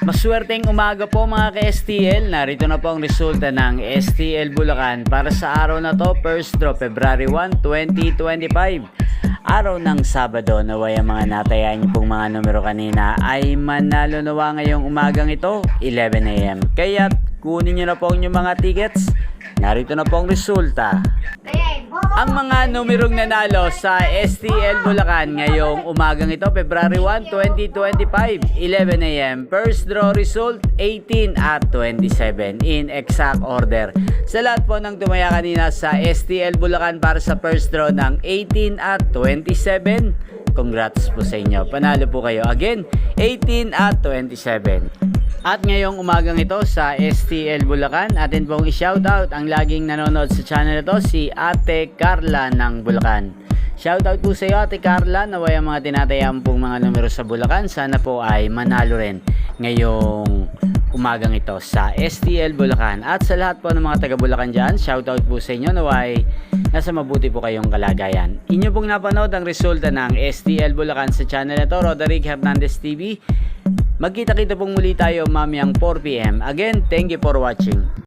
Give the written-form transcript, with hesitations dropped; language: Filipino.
Maswerteng umaga po mga ka-STL. Narito na po ang resulta ng STL Bulacan para sa araw na to, first draw February 1, 2025. Araw ng Sabado. Naway ang mga natayaan niyo pong mga numero kanina ay manalo nawa ngayong umagang ito 11 AM. Kaya kunin niyo na po ang inyong mga tickets. Narito na po ang resulta. Ang mga numerong nanalo sa STL Bulacan ngayong umagang ito, February 1, 2025, 11 AM. First draw result, 18 at 27 in exact order. Sa lahat po ng tumaya kanina sa STL Bulacan para sa first draw ng 18 at 27, congrats po sa inyo. Panalo po kayo. Again, 18 at 27. At ngayong umagang ito sa STL Bulacan, atin pong i-shoutout ang laging nanonood sa channel ito, si Ate Carla ng Bulacan. Shoutout po sa iyo Ate Carla, naway ang mga tinatayaan pong mga numero sa Bulacan, sana po ay manalo rin ngayong umagang ito sa STL Bulacan. At sa lahat po ng mga taga Bulacan dyan, shoutout po sa inyo, naway nasa mabuti po kayong kalagayan. Inyo pong napanood ang resulta ng STL Bulacan sa channel ito, Roderick Hernandez TV. Magkita-kita pong muli tayo mamayang 4 PM. Again, thank you for watching.